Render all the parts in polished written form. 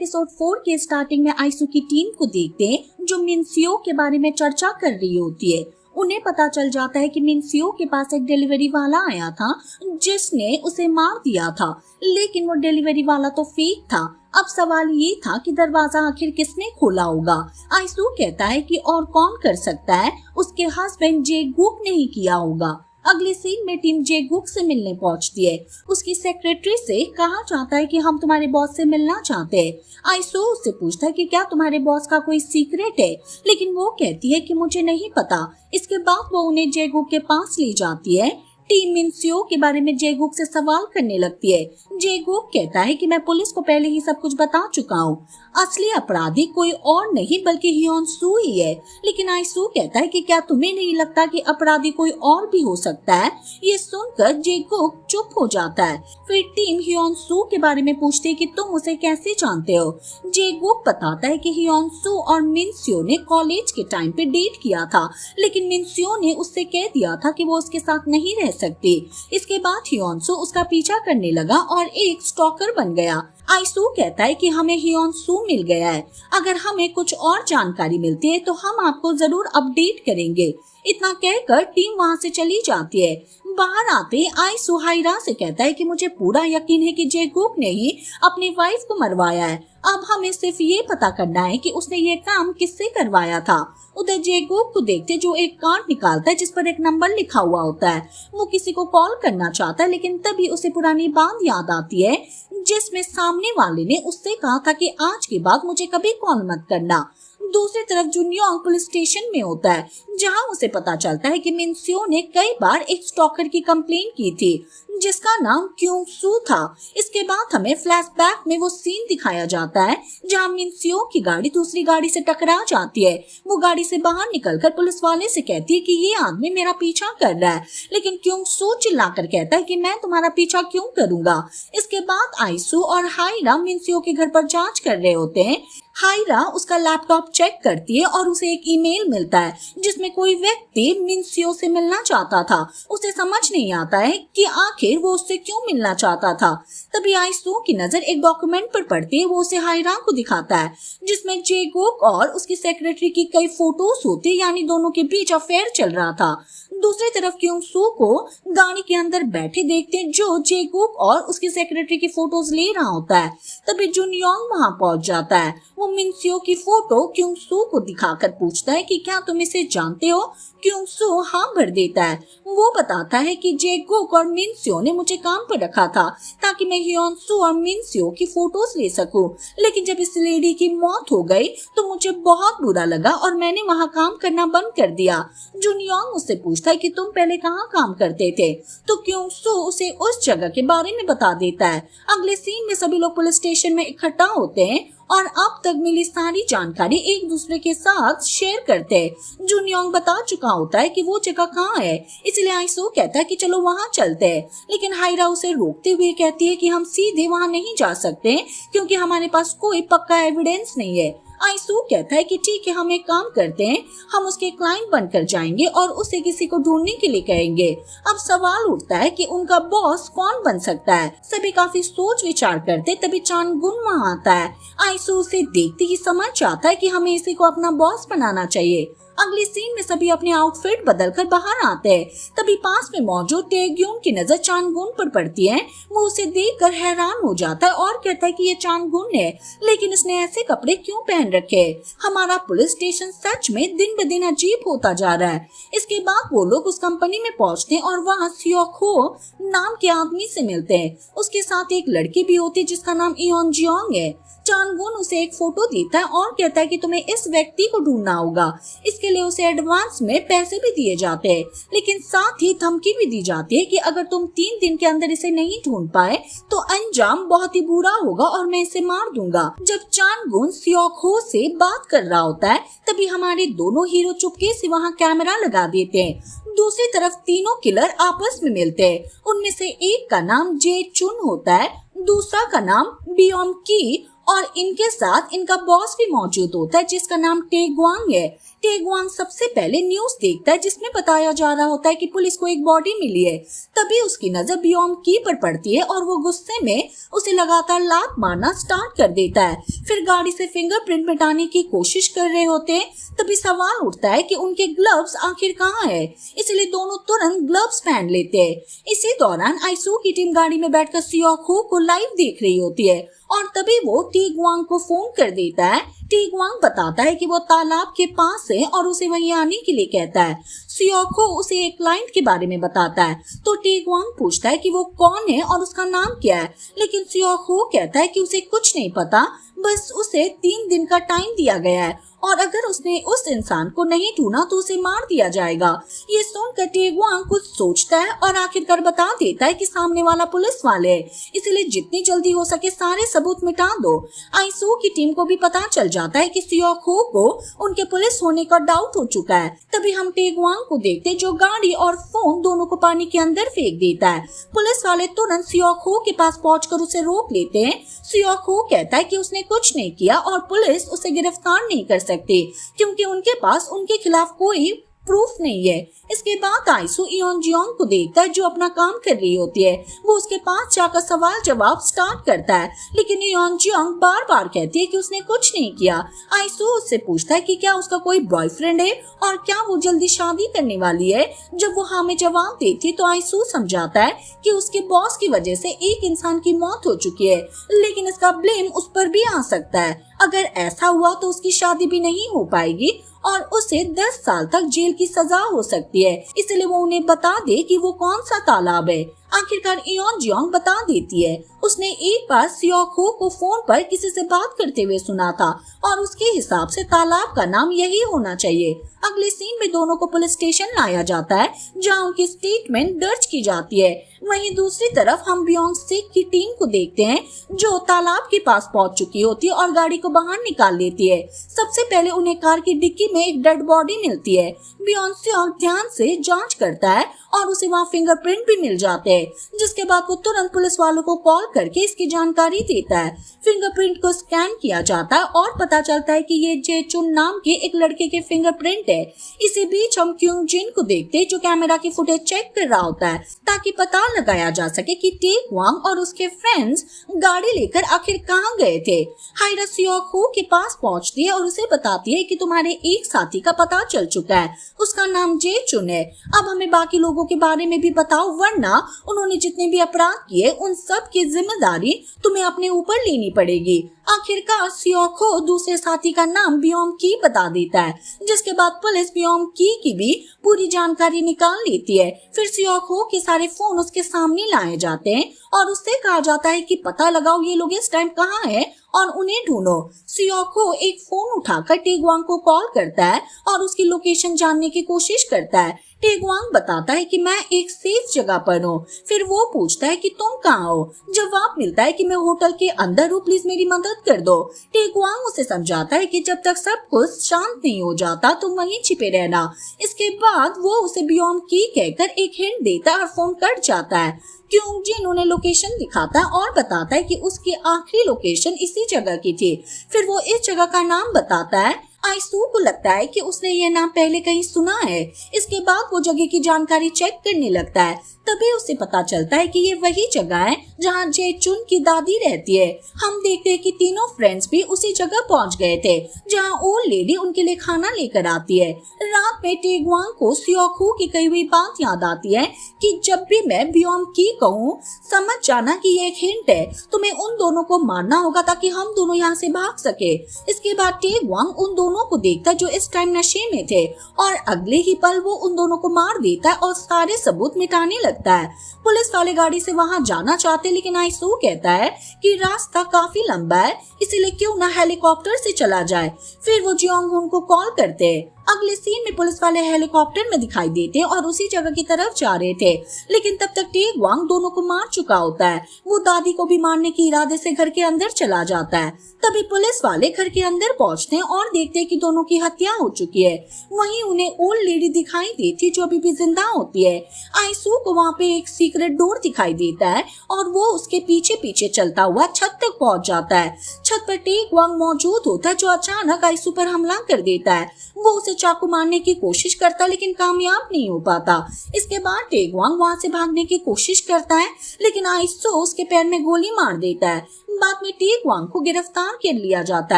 Episode 4 के starting में आइसू की टीम को देखते हैं जो मिनसियो के बारे में चर्चा कर रही होती है। उन्हें पता चल जाता है कि मिनसियो के पास एक डिलीवरी वाला आया था जिसने उसे मार दिया था, लेकिन वो डिलीवरी वाला तो फेक था। अब सवाल ये था कि दरवाजा आखिर किसने खोला होगा। आइसू कहता है कि और कौन कर सकता है, उसके हस्बैंड जे गुक ने ही किया होगा। अगले सीन में टीम जे गुक से मिलने पहुंचती है। उसकी सेक्रेटरी से कहा जाता है कि हम तुम्हारे बॉस से मिलना चाहते हैं। आइसू उससे पूछता है कि क्या तुम्हारे बॉस का कोई सीक्रेट है, लेकिन वो कहती है कि मुझे नहीं पता। इसके बाद वो उन्हें जे गुक के पास ले जाती है। टीम मिनसियो के बारे में जे गुक से सवाल करने लगती है। जे गुक कहता है कि मैं पुलिस को पहले ही सब कुछ बता चुका हूँ, असली अपराधी कोई और नहीं बल्कि हियोन सू ही है। लेकिन आइसू कहता है कि क्या तुम्हें नहीं लगता कि अपराधी कोई और भी हो सकता है। ये सुनकर जे गुक चुप हो जाता है। फिर टीम हियोन सू के बारे में पूछती है कि तुम उसे कैसे जानते हो। जे गुक बताता है कि हियोन सू और मिनसियो ने कॉलेज के टाइम पे डेट किया था, लेकिन मिनसियो ने उससे कह दिया था कि वो उसके साथ नहीं रह सकती। इसके बाद हियोन सू उसका पीछा करने लगा और एक स्टॉकर बन गया। आइसू कहता है कि हमें हियोन सू मिल गया है, अगर हमें कुछ और जानकारी मिलती है तो हम आपको जरूर अपडेट करेंगे। इतना कहकर टीम वहाँ से चली जाती है। बाहर आते आइसू हाइरा से कहता है कि मुझे पूरा यकीन है कि जे गुक ने ही अपनी वाइफ को मरवाया है। अब हमें सिर्फ ये पता करना है कि उसने ये काम किससे करवाया था। उधर जे गुक को देखते जो एक कार्ड निकालता है जिस पर एक नंबर लिखा हुआ होता है। वो किसी को कॉल करना चाहता है, लेकिन तभी उसे पुरानी बात याद आती है जिसमें सामने वाले ने उससे कहा था कि आज के बाद मुझे कभी कॉल मत करना। दूसरी तरफ जुनियोंग पुलिस स्टेशन में होता है, जहां उसे पता चलता है कि मिनसियो ने कई बार एक स्टॉकर की कंप्लेन की थी जिसका नाम क्यों सू था। इसके बाद हमें फ्लैशबैक में वो सीन दिखाया जाता है जहां मिनसियो की गाड़ी दूसरी गाड़ी से टकरा जाती है। वो गाड़ी से बाहर निकलकर पुलिस वाले से कहती है कि ये आदमी मेरा पीछा कर रहा है, लेकिन क्यों सू चिल्लाकर कहता है कि मैं तुम्हारा पीछा क्यों करूंगा। इसके बाद आइसू और हाइरा मिनसियो के घर पर जांच कर रहे होते हैं। हाइरा उसका लैपटॉप चेक करती है और उसे एक ईमेल मिलता है जिसमें कोई व्यक्ति मिनसियो से मिलना चाहता था। उसे समझ नहीं आता है कि आखिर वो उससे क्यों मिलना चाहता था। तभी आइसू की नजर एक डॉक्यूमेंट पर पड़ती है। वो उसे हाइरा को दिखाता है जिसमें जे गुक और उसकी सेक्रेटरी की कई फोटोज होती, यानी दोनों के बीच अफेयर चल रहा था। दूसरी तरफ क्यों सू को गाड़ी के अंदर बैठे देखते हैं जो जे गुक और उसकी सेक्रेटरी की फोटोज ले रहा होता है। तभी जुनियोंग वहां पहुंच जाता है। वो मिनसियो की फोटो क्यों सू को दिखाकर पूछता है कि क्या तुम इसे जानते हो। क्यों सू हाँ भर देता है। वो बताता है कि जे गुक और मिनसियो ने मुझे काम पर रखा था ताकि मैं हियोन सू और मिनसियो की फोटोज ले सकूं, लेकिन जब इस लेडी की मौत हो गई तो मुझे बहुत बुरा लगा और मैंने वहाँ काम करना बंद कर दिया। जुनियोंग उससे पूछता है कि तुम पहले कहाँ काम करते थे, तो क्यों सू उसे उस जगह के बारे में बता देता है। अगले सीन में सभी लोग पुलिस स्टेशन में इकट्ठा होते हैं और अब तक मिली सारी जानकारी एक दूसरे के साथ शेयर करते हैं। जुनियोंग बता चुका होता है कि वो जगह कहाँ है, इसलिए आइसू कहता है कि चलो वहाँ चलते हैं, लेकिन हाइरा उसे रोकते हुए कहती है कि हम सीधे वहाँ नहीं जा सकते क्योंकि हमारे पास कोई पक्का एविडेंस नहीं है। आइसू कहता है कि ठीक है, हम एक काम करते हैं, हम उसके क्लाइंट बनकर जाएंगे और उसे किसी को ढूंढने के लिए कहेंगे। अब सवाल उठता है कि उनका बॉस कौन बन सकता है। सभी काफी सोच विचार करते तभी चानगुन वहाँ आता है। आइसू उसे देखते ही समझ जाता है कि हमें इसी को अपना बॉस बनाना चाहिए। अगले सीन में सभी अपने आउटफिट बदलकर बाहर आते हैं। तभी पास में मौजूद टेग्यून की नजर चानगुन पर पड़ती है। वो उसे देखकर हैरान हो जाता है और कहता है कि ये चानगुन है, लेकिन इसने ऐसे कपड़े क्यों पहन रखे। हमारा पुलिस स्टेशन सच में दिन ब दिन अजीब होता जा रहा है। इसके बाद वो लोग उस कंपनी में पहुंचते हैं और वहाँ सियोखो नाम के आदमी से मिलते हैं। उसके साथ एक लड़की भी होती है जिसका नाम इयोन जियोंग है। चानगुन उसे एक फोटो देता है और कहता है कि तुम्हें इस व्यक्ति को ढूंढना होगा। इसके लिए उसे एडवांस में पैसे भी दिए जाते हैं, लेकिन साथ ही धमकी भी दी जाती है कि अगर तुम 3 दिन के अंदर इसे नहीं ढूंढ पाए तो अंजाम बहुत ही बुरा होगा और मैं इसे मार दूंगा। जब चानगुन सियोखो से बात कर रहा होता है तभी हमारे दोनों हीरो चुपके से वहाँ कैमरा लगा देते हैं। दूसरी तरफ तीनों किलर आपस में मिलते हैं। उनमें से एक का नाम जे चुन होता है, दूसरा का नाम बियोम की और इनके साथ इनका बॉस भी मौजूद होता है जिसका नाम टे ग्वांग है। टे ग्वांग सबसे पहले न्यूज देखता है जिसमें बताया जा रहा होता है कि पुलिस को एक बॉडी मिली है। तभी उसकी नजर बियोम की पर पड़ती है और वो गुस्से में उसे लगातार लात मारना स्टार्ट कर देता है। फिर गाड़ी से फिंगरप्रिंट मिटाने की कोशिश कर रहे होते हैं। तभी सवाल उठता है कि उनके ग्लव्स आखिर कहाँ है, इसलिए दोनों तुरंत ग्लव्स पहन लेते हैं। इसी दौरान आइसू की टीम गाड़ी में बैठकर सियोक हो को लाइव देख रही होती है और तभी वो टी ग्वांग को फोन कर देता है। टी ग्वांग बताता है कि वो तालाब के पास है और उसे वहीं आने के लिए कहता है। सियोक हो उसे एक क्लाइंट के बारे में बताता है तो टी ग्वांग पूछता है कि वो कौन है और उसका नाम क्या है, लेकिन सियोक हो कहता है कि उसे कुछ नहीं पता, बस उसे 3 दिन का टाइम दिया गया है और अगर उसने उस इंसान को नहीं ढूंढा तो उसे मार दिया जाएगा। ये सुनकर टी ग्वांग कुछ सोचता है और आखिरकार बता देता है कि सामने वाला पुलिस वाले है, इसलिए जितनी जल्दी हो सके सारे सबूत मिटा दो। आइसू की टीम को भी पता चल जाता है कि सियोक हो को उनके पुलिस होने का डाउट हो चुका है। तभी हम टी ग्वांग को देखते जो गाड़ी और फोन दोनों को पानी के अंदर फेंक देता है। पुलिस वाले तुरंत सियोक हो के पास पहुंचकर उसे रोक लेते हैं। सियोक हो कहता है कि उसने कुछ नहीं किया और पुलिस उसे गिरफ्तार नहीं कर सकती क्योंकि उनके पास उनके खिलाफ कोई प्रूफ नहीं है। इसके बाद आइसू इयोन जियोंग को देखता है जो अपना काम कर रही होती है। वो उसके पास जाकर सवाल जवाब स्टार्ट करता है, लेकिन इयोन जियोंग बार बार कहती है कि उसने कुछ नहीं किया। आइसू उससे पूछता है कि क्या उसका कोई बॉयफ्रेंड है और क्या वो जल्दी शादी करने वाली है। जब वो हाँ में जवाब देती तो आइसू समझाता है कि उसके बॉस की वजह से एक इंसान की मौत हो चुकी है, लेकिन इसका ब्लेम उस पर भी आ सकता है। अगर ऐसा हुआ तो उसकी शादी भी नहीं हो पाएगी और उसे 10 साल तक जेल की सजा हो सकती है, इसलिए वो उन्हें बता दे कि वो कौन सा तालाब है। आखिरकार इयोन जियोंग बता देती है। उसने एक बार सियोक हो को फोन पर किसी से बात करते हुए सुना था और उसके हिसाब से तालाब का नाम यही होना चाहिए। अगले सीन में दोनों को पुलिस स्टेशन लाया जाता है जहां उनकी स्टेटमेंट दर्ज की जाती है। वहीं दूसरी तरफ हम बियोंग सिक की टीम को देखते हैं जो तालाब के पास पहुंच चुकी होती है और गाड़ी को बाहर निकाल लेती है। सबसे पहले उन्हें कार की डिक्की में एक डेड बॉडी मिलती है। बियोंग सिक ध्यान से जांच करता है और उसे वहां फिंगरप्रिंट भी मिल जाते हैं, जिसके बाद वो तुरंत पुलिस वालों को कॉल करके इसकी जानकारी देता है। फिंगरप्रिंट को स्कैन किया जाता है और पता चलता है कि ये जे चुन नाम के एक लड़के के फिंगरप्रिंट है। इसी बीच हम क्योंग जिन को देखते हैं जो कैमरा की फुटेज चेक कर रहा होता है ताकि पता लगाया जा सके कि टे ग्वांग और उसके फ्रेंड्स गाड़ी लेकर आखिर कहाँ गए थे। हाइरा सियोक हो के पास पहुंचती है और उसे बताती है कि तुम्हारे एक साथी का पता चल चुका है, उसका नाम जे चुन है। अब हमें बाकी लोगों के बारे में भी बताओ, वरना उन्होंने जितने भी अपराध किए उन सब की जिम्मेदारी तुम्हें अपने ऊपर लेनी पड़ेगी। आखिरकार सियोक हो दूसरे साथी का नाम बियोम की बता देता है, जिसके बाद पुलिस बियोम की भी पूरी जानकारी निकाल लेती है। फिर सियोक हो के सारे फोन उसके सामने लाए जाते हैं और उससे कहा जाता है कि पता लगाओ ये लोग इस टाइम कहाँ हैं और उन्हें ढूंढो। सियोक हो एक फोन उठाकर टे ग्वांग को कॉल करता है और उसकी लोकेशन जानने की कोशिश करता है। टे ग्वांग बताता है कि मैं एक सेफ जगह पर हूँ। फिर वो पूछता है कि तुम कहाँ हो। जवाब मिलता है कि मैं होटल के अंदर हूँ, प्लीज मेरी मदद कर दो। टे ग्वांग उसे समझाता है कि जब तक सब कुछ शांत नहीं हो जाता तुम वहीं छिपे रहना। इसके बाद वो उसे बियोम की कहकर एक हिंट देता है और फोन कट जाता है। क्योंग जिन उन्हें लोकेशन दिखाता है और बताता है कि उसकी आखिरी लोकेशन इसी जगह की थी। फिर वो इस जगह का नाम बताता है। आइसू को लगता है कि उसने ये नाम पहले कहीं सुना है। इसके बाद वो जगह की जानकारी चेक करने लगता है। तभी उसे पता चलता है कि ये वही जगह है जहाँ जे चुन की दादी रहती है। हम देखते हैं कि तीनों फ्रेंड्स भी उसी जगह पहुँच गए थे जहाँ ओल्ड लेडी उनके लिए खाना लेकर आती है। रात में टे ग्वांग को सियोक हो की कही हुई बात याद आती है कि जब भी मैं बियोम की कहूँ समझ जाना कि ये एक हिंट है, तुम्हें उन दोनों को मारना होगा ताकि हम दोनों यहाँ से भाग सके। इसके बाद टे ग्वांग उन दोनों को देखता जो इस टाइम नशे में थे और अगले ही पल वो उन दोनों को मार देता और सारे सबूत मिटाने लगता है। पुलिस वाले गाड़ी से वहां जाना चाहते लेकिन आइसू कहता है कि रास्ता काफी लंबा है, इसीलिए क्यों ना हेलीकॉप्टर से चला जाए। फिर वो जियोंग हुन को कॉल करते हैं। अगले सीन में पुलिस वाले हेलीकॉप्टर में दिखाई देते और उसी जगह की तरफ जा रहे थे, लेकिन तब तक टे ग्वांग दोनों को मार चुका होता है। वो दादी को भी मारने के इरादे से घर के अंदर चला जाता है। तभी पुलिस वाले घर के अंदर पहुंचते हैं और देखते हैं कि दोनों की हत्या हो चुकी है। वहीं उन्हें ओल्ड लेडी दिखाई देती जो अभी भी जिंदा होती है। आइसू को वहाँ पे एक सीक्रेट डोर दिखाई देता है और वो उसके पीछे पीछे चलता हुआ छत तक पहुंच जाता है। छत पर टे ग्वांग मौजूद होता है जो अचानक आइसू पर हमला कर देता है। वो उसे चाकू मारने की कोशिश करता है लेकिन कामयाब नहीं हो पाता। इसके बाद टे ग्वांग वहाँ से भागने की कोशिश करता है लेकिन आइसू उसके पैर में गोली मार देता है। बाद में टे ग्वांग को गिरफ्तार कर लिया जाता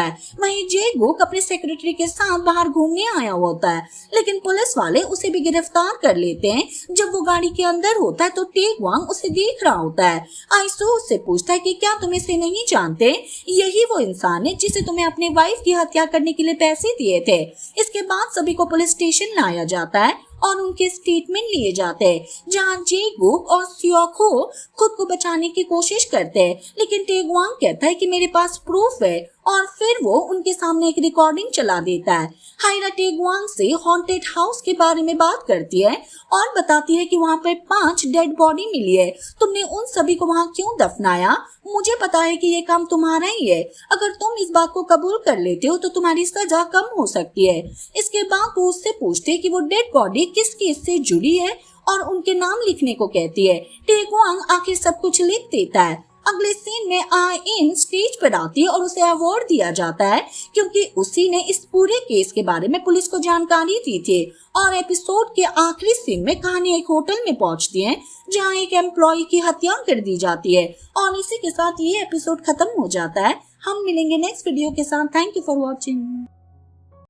है। वहीं जे गुक अपने सेक्रेटरी के साथ बाहर घूमने आया होता है, लेकिन पुलिस वाले उसे भी गिरफ्तार कर लेते हैं। जब वो गाड़ी के अंदर होता है तो टे ग्वांग उसे देख रहा होता है। आइसू उससे पूछता है कि क्या तुम इसे नहीं जानते, यही वो इंसान है जिसे तुम्हें अपने वाइफ की हत्या करने के लिए पैसे दिए थे। इसके बाद सभी को पुलिस स्टेशन लाया जाता है और उनके स्टेटमेंट लिए जाते हैं, जहां जे गुक और सियोखो खुद को बचाने की कोशिश करते हैं, लेकिन टे ग्वांग कहता है कि मेरे पास प्रूफ है और फिर वो उनके सामने एक रिकॉर्डिंग चला देता है। हायरा टे ग्वांग से हॉन्टेड हाउस के बारे में बात करती है और बताती है कि वहाँ पर 5 डेड बॉडी मिली है। तुमने उन सभी को वहाँ क्यों दफनाया? मुझे पता है कि ये काम तुम्हारा ही है। अगर तुम इस बात को कबूल कर लेते हो तो तुम्हारी सजा कम हो सकती है। इसके बाद वो उससे पूछते हैं कि वो डेड बॉडी किस केस से जुड़ी है और उनके नाम लिखने को कहती है। टे ग्वांग आखिर सब कुछ लिख देता है। अगले सीन में इन स्टेज पर आती है और उसे अवार्ड दिया जाता है क्योंकि उसी ने इस पूरे केस के बारे में पुलिस को जानकारी दी थी। और एपिसोड के आखिरी सीन में कहानी एक होटल में पहुंचती है जहां एक एम्प्लॉय की हत्या कर दी जाती है। और इसी के साथ ये एपिसोड खत्म हो जाता है। हम मिलेंगे नेक्स्ट वीडियो के साथ। Thank you for watching.